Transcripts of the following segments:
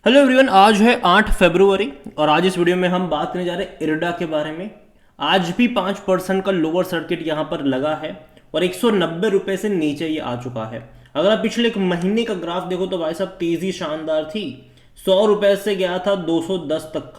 Hello everyone, आज है 8 फरवरी और आज इस वीडियो में हम बात करने जा रहे हैं इरडा के बारे में। आज भी 5% का लोअर सर्किट यहाँ पर लगा है और 190 रुपये से नीचे ये आ चुका है। अगर आप पिछले एक महीने का ग्राफ देखो तो भाई साहब तेजी शानदार थी। 100 रुपये से गया था 210 तक।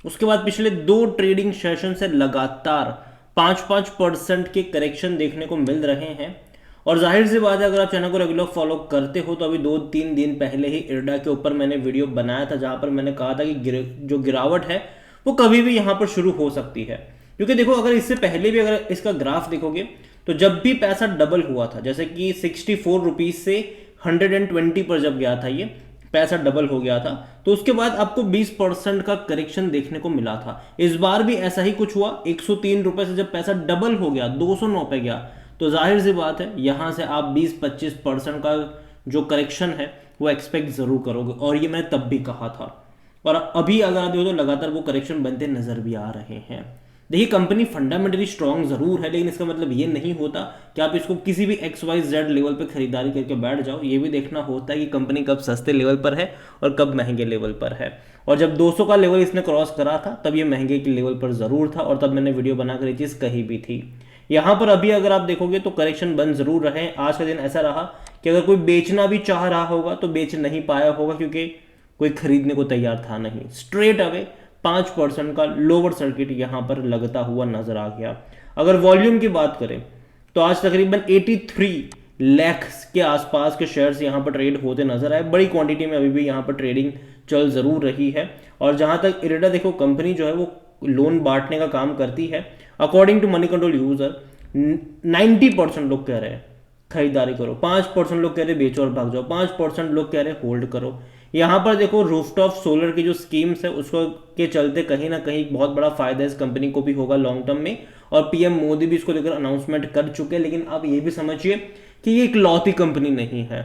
उसके बाद पिछले 2 ट्रेडिंग सेशन से लगातार 5-5% के करेक्शन देखने को मिल रहे हैं। और जाहिर सी बात है, अगर आप चैनल को रेगुलर फॉलो करते हो तो अभी 2-3 दिन पहले ही इरडा के ऊपर मैंने वीडियो बनाया था जहां पर मैंने कहा था कि जो गिरावट है वो कभी भी यहां पर शुरू हो सकती है। क्योंकि देखो, अगर इससे पहले भी अगर इसका ग्राफ देखोगे तो जब भी पैसा डबल हुआ था, जैसे कि 64 रुपीज से 120 पर जब गया था, ये पैसा डबल हो गया था, तो उसके बाद आपको 20% का करेक्शन देखने को मिला था। इस बार भी ऐसा ही कुछ हुआ। 103 रुपए से जब पैसा डबल हो गया 209 पे गया, तो जाहिर सी बात है यहां से आप 20-25% का जो करेक्शन है वो एक्सपेक्ट जरूर करोगे। और ये मैंने तब भी कहा था, और अभी अगर आप देखो तो लगातार वो करेक्शन बनते नजर भी आ रहे हैं। देखिए, कंपनी फंडामेंटली स्ट्रांग जरूर है, लेकिन इसका मतलब ये नहीं होता कि आप इसको किसी भी XYZ लेवल पे खरीदारी करके बैठ जाओ। ये भी देखना होता है कि कंपनी कब सस्ते लेवल पर है और कब महंगे लेवल पर है। और जब 200 का लेवल इसने क्रॉस करा था तब ये महंगे के लेवल पर जरूर था, और तब मैंने वीडियो बनाकर ये चीज कही भी थी। यहां पर अभी अगर आप देखोगे तो करेक्शन बन जरूर रहे। आज का दिन ऐसा रहा कि अगर कोई बेचना भी चाह रहा होगा तो बेच नहीं पाया होगा, क्योंकि कोई खरीदने को तैयार था नहीं। स्ट्रेट अवे 5% का लोअर सर्किट यहां पर लगता हुआ नजर आ गया। अगर वॉल्यूम की बात करें तो आज तकरीबन 83 लाख के आसपास के शेयर्स यहां पर ट्रेड होते नजर आए। बड़ी क्वांटिटी में अभी भी यहां पर ट्रेडिंग चल जरूर रही है। और जहां तक इरडा, देखो कंपनी जो है वो लोन बांटने का काम करती है। According to Moneycontrol user 90% लोग कह रहे हैं खरीदारी करो, 5% लोग कह रहे हैं बेचो और भाग जाओ, 5% लोग कह रहे हैं होल्ड करो। यहां पर देखो, रूफटॉप सोलर की जो स्कीम्स है उसको के चलते कहीं ना कहीं बहुत बड़ा फायदा इस कंपनी को भी होगा लॉन्ग टर्म में। और पीएम मोदी भी इसको लेकर अनाउंसमेंट कर चुके हैं। लेकिन आप ये भी समझिए कि ये एक लौती कंपनी नहीं है,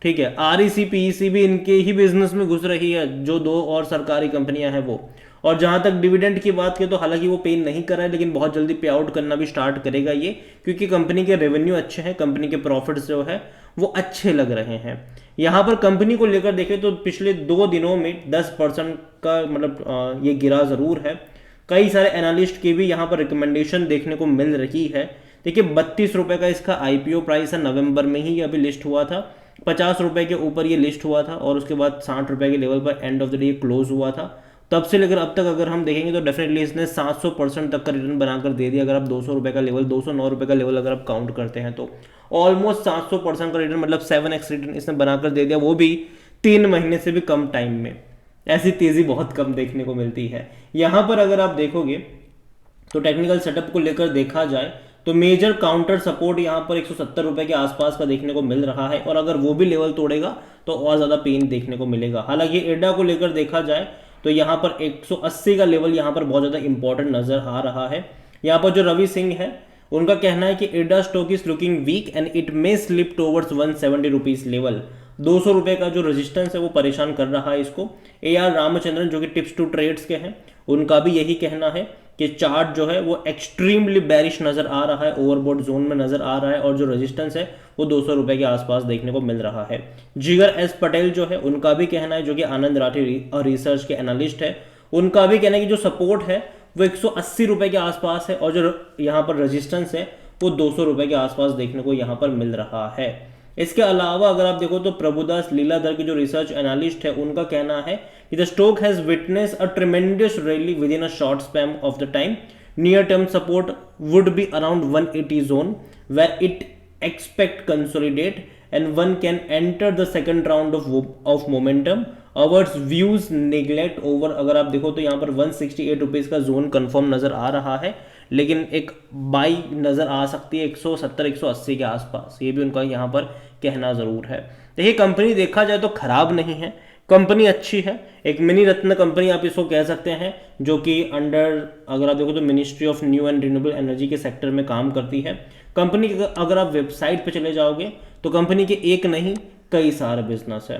ठीक है। आरईसी पीईसी भी इनके ही बिजनेस में घुस रही है, जो 2 और सरकारी कंपनियां हैं वो। और जहां तक डिविडेंड की बात करें तो हालांकि वो पे नहीं कर रहा है, लेकिन बहुत जल्दी पे आउट करना भी स्टार्ट करेगा ये, क्योंकि कंपनी के रेवेन्यू अच्छे हैं, कंपनी के प्रॉफिट्स जो है वो अच्छे लग रहे हैं। यहां पर कंपनी को लेकर देखें तो पिछले 2 दिनों में 10% का मतलब ये गिरा जरूर है। कई सारे एनालिस्ट की भी यहां पर रिकमेंडेशन देखने को मिल रही है। देखिए, 32 रुपए का इसका आईपीओ प्राइस है, नवंबर में ही अभी लिस्ट हुआ था। 50 रुपए के ऊपर ये लिस्ट हुआ था और उसके बाद 60 रुपए के लेवल पर end of the day close हुआ था। तब से लेकर अब तक अगर हम देखेंगे तो डेफिनेटली इसने 700% तक का रिटर्न बनाकर दे दिया। अगर आप 200 रुपए का लेवल, 209 रुपए का लेवल अगर आप काउंट करते हैं तो ऑलमोस्ट 700% का रिटर्न, मतलब 7x रिटर्न इसने बनाकर दे दिया, वो भी 3 महीने से भी कम टाइम में। ऐसी तेजी बहुत कम देखने को मिलती है। यहां पर अगर आप देखोगे तो टेक्निकल सेटअप को लेकर देखा जाए तो मेजर काउंटर सपोर्ट यहां पर 170 रुपए के आसपास का देखने को मिल रहा है, और अगर वो भी लेवल तोड़ेगा तो और ज्यादा पेन देखने को मिलेगा। हालांकि इरडा को लेकर देखा जाए तो यहां पर 180 का लेवल यहां पर बहुत ज्यादा इंपॉर्टेंट नजर आ रहा है। यहां पर जो रवि सिंह है उनका कहना है कि IREDA stock is looking weak and it may slip towards 170 rupees level. 200 रुपए का जो रेजिस्टेंस है वो परेशान कर रहा है इसको। AR रामचंद्रन जो कि टिप्स टू ट्रेड्स के हैं, उनका भी यही कहना है कि चार्ट जो है वो एक्सट्रीमली बेरिश नजर आ रहा है, ओवरबॉट जोन में नजर आ रहा है, और जो रेजिस्टेंस है वो 200 रुपए के आसपास देखने को मिल रहा है। जिगर एस पटेल जो है उनका भी कहना है, जो कि आनंद राठी रिसर्च के एनालिस्ट है, उनका भी कहना है कि जो सपोर्ट है वो 180 रुपए के आसपास है, और जो यहाँ पर रेजिस्टेंस है वो 200 रुपए के आसपास देखने को यहाँ पर मिल रहा है। इसके अलावा अगर आप देखो तो प्रभुदास लीलाधर के जो रिसर्च एनालिस्ट है उनका कहना है कि the stock has witness a tremendous rally within a short span of the time. Near term support would be around 180 zone where it expect consolidate and one can enter the second round of momentum. Ours views neglect over, अगर आप देखो तो यहाँ पर 168 rupees का zone confirm नजर आ रहा है, लेकिन एक बाई नजर आ सकती है 170-180 के आसपास। ये भी उनका यहाँ पर कहना जरूर है। देखिए, कंपनी देखा जाए तो खराब नहीं है, कंपनी अच्छी है। एक मिनी रत्न कंपनी आप इसको कह सकते हैं, जो कि अंडर अगर आप देखो तो ministry of new and renewable energy के सेक्टर में काम करती है। कंपनी के अगर आप वेबसाइट पे चले जाओगे तो कंपनी के एक नहीं कई सारे बिजनेस है,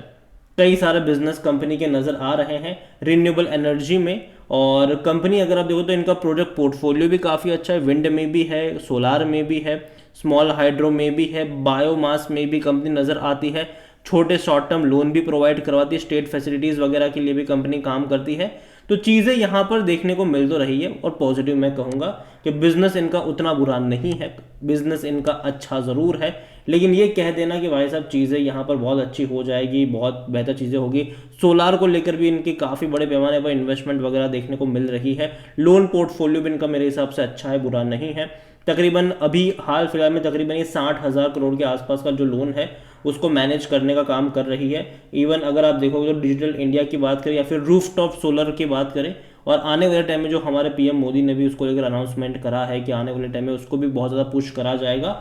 कई सारे बिजनेस कंपनी के नजर आ रहे हैं रिन्यूएबल एनर्जी में। और कंपनी अगर आप देखो तो इनका प्रोजेक्ट पोर्टफोलियो भी काफ़ी अच्छा है, विंड में भी है, सोलार में भी है, स्मॉल हाइड्रो में भी है, बायोमास में भी कंपनी नजर आती है, छोटे शॉर्ट टर्म लोन भी प्रोवाइड करवाती है, स्टेट फैसिलिटीज़ वगैरह के लिए भी कंपनी काम करती है। तो चीज़ें यहाँ पर देखने को मिल तो रही है, और पॉजिटिव मैं कहूँगा कि बिज़नेस इनका उतना बुरा नहीं है, बिज़नेस इनका अच्छा ज़रूर है। लेकिन ये कह देना कि भाई साहब चीज़ें यहाँ पर बहुत अच्छी हो जाएगी, बहुत बेहतर चीज़ें होगी, सोलार को लेकर भी इनकी काफ़ी बड़े पैमाने पर इन्वेस्टमेंट वगैरह देखने को मिल रही है। लोन पोर्टफोलियो भी इनका मेरे हिसाब से अच्छा है, बुरा नहीं है। तकरीबन अभी हाल फिलहाल में तकरीबन ये 60,000 करोड़ के आसपास का जो लोन है उसको मैनेज करने का काम कर रही है। इवन अगर आप देखोगे तो डिजिटल इंडिया की बात करें या फिर रूफटॉप सोलर की बात करें, और आने वाले टाइम में जो हमारे पीएम मोदी ने भी उसको लेकर अनाउंसमेंट करा है कि आने वाले टाइम में उसको भी बहुत ज़्यादा पुश करा जाएगा,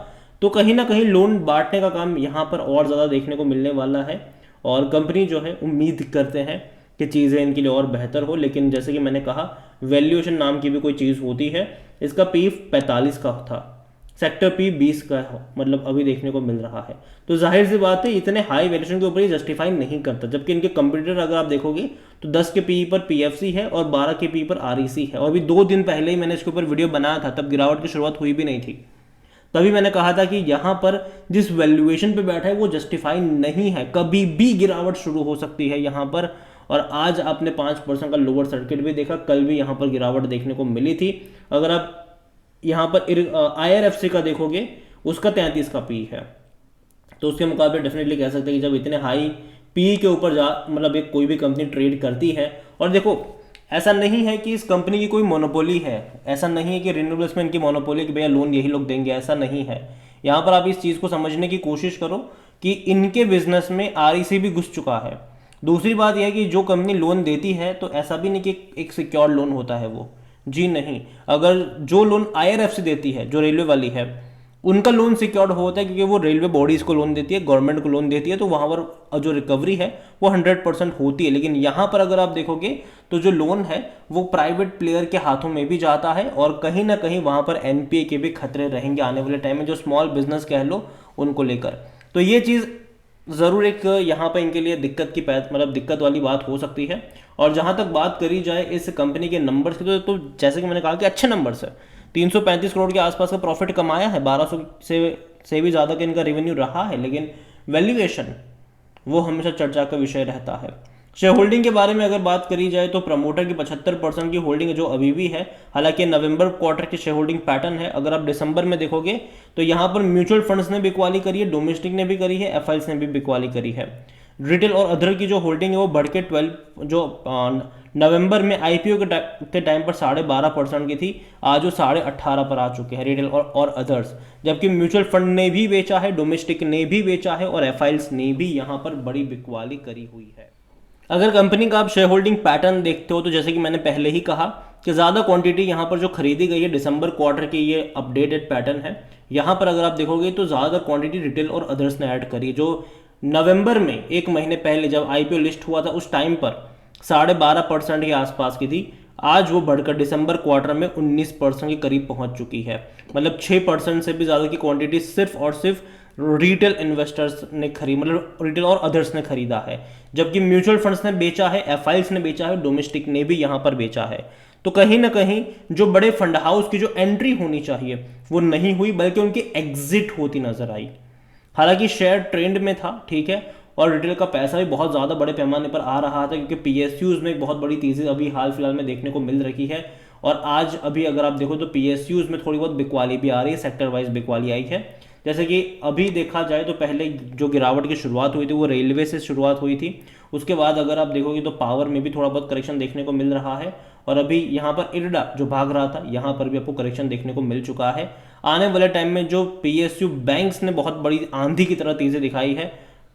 तो कहीं ना कहीं लोन बांटने का काम यहाँ पर और ज़्यादा देखने को मिलने वाला है। और कंपनी जो है उम्मीद करते हैं कि चीज़ें इनके लिए और बेहतर हो। लेकिन जैसे कि मैंने कहा, वैल्यूएशन नाम की भी कोई चीज़ होती है। इसका पी 45 का था, सेक्टर पी 20 का है, मतलब अभी देखने को मिल रहा है। तो जाहिर सी बात है इतने हाई वैल्यूएशन के ऊपर ये जस्टिफाई नहीं करता, जबकि इनके कंप्यूटर अगर आप देखोगे तो 10 के पी पर पीएफसी है और 12 के पी पर आरईसी है। और अभी 2 दिन पहले ही मैंने इसके ऊपर वीडियो बनाया था, तब गिरावट की शुरुआत हुई भी नहीं थी। तभी मैंने कहा था कि यहाँ पर जिस वैल्यूएशन पे बैठा है वो जस्टिफाई नहीं है, कभी भी गिरावट शुरू हो सकती है यहाँ पर। और आज आपने 5% का लोअर सर्किट भी देखा, कल भी यहाँ पर गिरावट देखने को मिली थी। अगर आप यहाँ पर आईआरएफसी का देखोगे उसका 33 का पी है, तो उसके मुकाबले डेफिनेटली कह सकते हैं कि जब इतने हाई पी के ऊपर मतलब एक कोई भी कंपनी ट्रेड करती है। और देखो, ऐसा नहीं है कि इस कंपनी की कोई मोनोपोली है, ऐसा नहीं है कि रिन्यूएबल्स में इनकी मोनोपोली कि भैया लोन यही लोग देंगे, ऐसा नहीं है। यहाँ पर आप इस चीज़ को समझने की कोशिश करो कि इनके बिजनेस में आरईसी भी घुस चुका है। दूसरी बात यह है कि जो कंपनी लोन देती है तो ऐसा भी नहीं कि एक सिक्योर्ड लोन होता है वो, जी नहीं। अगर जो लोन आईआरएफसी देती है, जो रेलवे वाली है, उनका लोन सिक्योर्ड होता है क्योंकि वो रेलवे बॉडीज़ को लोन देती है, गवर्नमेंट को लोन देती है, तो वहाँ पर जो रिकवरी है वो 100% होती है। लेकिन यहाँ पर अगर आप देखोगे तो जो लोन है वो प्राइवेट प्लेयर के हाथों में भी जाता है, और कहीं ना कहीं वहाँ पर एनपीए के भी खतरे रहेंगे आने वाले टाइम में, जो स्मॉल बिजनेस कह लो उनको लेकर। तो ये चीज़ ज़रूर एक यहाँ पर इनके लिए दिक्कत की मतलब दिक्कत वाली बात हो सकती है। और जहाँ तक बात करी जाए इस कंपनी के नंबर्स की, तो जैसे कि मैंने कहा कि अच्छे नंबर्स है। 335 करोड़ के आसपास का प्रॉफिट कमाया है, 1200 से भी ज़्यादा का इनका रेवेन्यू रहा है। लेकिन वैल्यूएशन वो हमेशा चर्चा का विषय रहता है। शेयर होल्डिंग के बारे में अगर बात करी जाए तो प्रमोटर की 75% की होल्डिंग जो अभी भी है, हालांकि नवंबर क्वार्टर की शेयर होल्डिंग पैटर्न है। अगर आप दिसंबर में देखोगे तो यहाँ पर म्यूचुअल फंड्स ने बिकवाली करी है, डोमेस्टिक ने भी करी है, एफआईएस ने भी बिकवाली करी है। रिटेल और अदर की जो होल्डिंग है वो बढ़ के 12 जो नवंबर में आईपीओ के टाइम पर 12.5% की थी, आज वो 18.5 पर आ चुके हैं रिटेल और अदर्स। जबकि म्यूचुअल फंड ने भी बेचा है, डोमेस्टिक ने भी बेचा है, और एफआईएस ने भी यहाँ पर बड़ी बिकवाली करी हुई है। अगर कंपनी का आप शेयर होल्डिंग पैटर्न देखते हो तो जैसे कि मैंने पहले ही कहा कि ज़्यादा क्वांटिटी यहाँ पर जो खरीदी गई है दिसंबर क्वार्टर की, ये अपडेटेड पैटर्न है। यहाँ पर अगर आप देखोगे तो ज़्यादा क्वांटिटी रिटेल और अदर्स ने ऐड करी, जो नवंबर में एक महीने पहले जब आईपीओ लिस्ट हुआ था उस टाइम पर 12.5% के आसपास की थी, आज वो बढ़कर दिसंबर क्वार्टर में 19% के करीब पहुंच चुकी है। मतलब 6% से भी ज़्यादा की क्वांटिटी सिर्फ और सिर्फ रिटेल इन्वेस्टर्स ने मतलब रिटेल और अदर्स ने खरीदा है। जबकि म्यूचुअल फंड्स ने बेचा है, एफआईएस ने बेचा है, डोमेस्टिक ने भी यहाँ पर बेचा है। तो कहीं ना कहीं जो बड़े फंड हाउस की जो एंट्री होनी चाहिए वो नहीं हुई, बल्कि उनकी एग्जिट होती नजर आई। हालांकि शेयर ट्रेंड में था, ठीक है, और रिटेल का पैसा भी बहुत ज़्यादा बड़े पैमाने पर आ रहा था, क्योंकि पीएसयूज में एक बहुत बड़ी तेज़ी अभी हाल फिलहाल में देखने को मिल रही है। और आज अभी अगर आप देखो तो पीएसयूज में थोड़ी बहुत बिकवाली भी आ रही है, सेक्टर वाइज बिकवाली आई है। जैसे कि अभी देखा जाए तो पहले जो गिरावट की शुरुआत हुई थी वो रेलवे से शुरुआत हुई थी, उसके बाद अगर आप देखोगे तो पावर में भी थोड़ा बहुत करेक्शन देखने को मिल रहा है, और अभी यहाँ पर इरडा जो भाग रहा था यहाँ पर भी आपको करेक्शन देखने को मिल चुका है। आने वाले टाइम में जो पीएसयू बैंक्स ने बहुत बड़ी आंधी की तरह तेज़ी दिखाई है,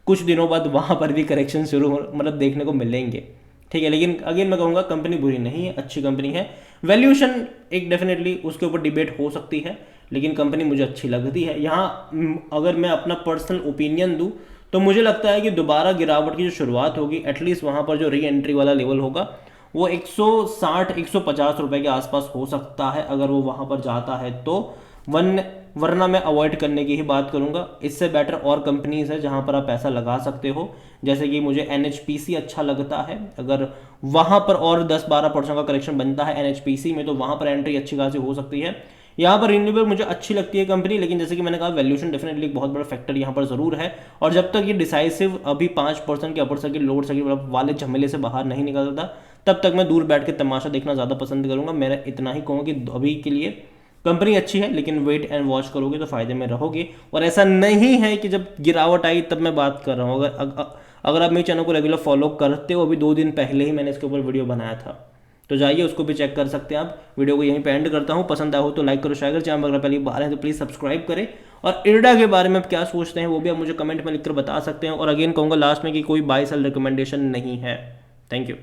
कुछ दिनों बाद वहाँ पर भी करेक्शन शुरू मतलब देखने को मिलेंगे, ठीक है। लेकिन अगेन मैं कहूँगा कंपनी बुरी नहीं है, अच्छी कंपनी है। वैल्यूएशन एक डेफिनेटली उसके ऊपर डिबेट हो सकती है, लेकिन कंपनी मुझे अच्छी लगती है। यहाँ अगर मैं अपना पर्सनल ओपिनियन दूँ तो मुझे लगता है कि दोबारा गिरावट की जो शुरुआत होगी, एटलीस्ट वहाँ पर जो री एंट्री वाला लेवल होगा वो 160-150 रुपए के आसपास हो सकता है, अगर वो वहाँ पर जाता है तो। वरना मैं अवॉइड करने की ही बात करूंगा। इससे बेटर और कंपनीज है जहां पर आप पैसा लगा सकते हो, जैसे कि मुझे एनएचपीसी अच्छा लगता है। अगर वहां पर और 10-12% का करेक्शन बनता है एनएचपीसी में तो वहां पर एंट्री अच्छी खासी हो सकती है। यहाँ पर रिन्यूएबल मुझे अच्छी लगती है कंपनी, लेकिन जैसे कि मैंने कहा वैल्यूएशन डेफिनेटली एक बहुत बड़ा फैक्टर यहाँ पर जरूर है। और जब तक ये डिसाइसिव अभी 5% के अपर सर्किट लोअर सर्किट वाले झमेले से बाहर नहीं निकलता, तब तक मैं दूर बैठ के तमाशा देखना ज़्यादा पसंद करूँगा। मैं इतना ही कहूँगा कि अभी के लिए कंपनी अच्छी है, लेकिन वेट एंड वॉच करोगे तो फायदे में रहोगे। और ऐसा नहीं है कि जब गिरावट आई तब मैं बात कर रहा हूँ। अगर आप मेरे चैनल को रेगुलर फॉलो करते हो, अभी 2 दिन पहले ही मैंने इसके ऊपर वीडियो बनाया था, तो जाइए उसको भी चेक कर सकते हैं आप। वीडियो को यहीं पे एंड करता हूँ। पसंद आया हो तो लाइक करो, शेयर करो, चैनल अगर पहली बार है तो प्लीज़ सब्सक्राइब करें। और इरडा के बारे में आप क्या सोचते हैं वो भी आप मुझे कमेंट में लिखकर बता सकते हैं। और अगेन कहूँगा लास्ट में कि कोई बाय सेल रिकमेंडेशन नहीं है। Thank you.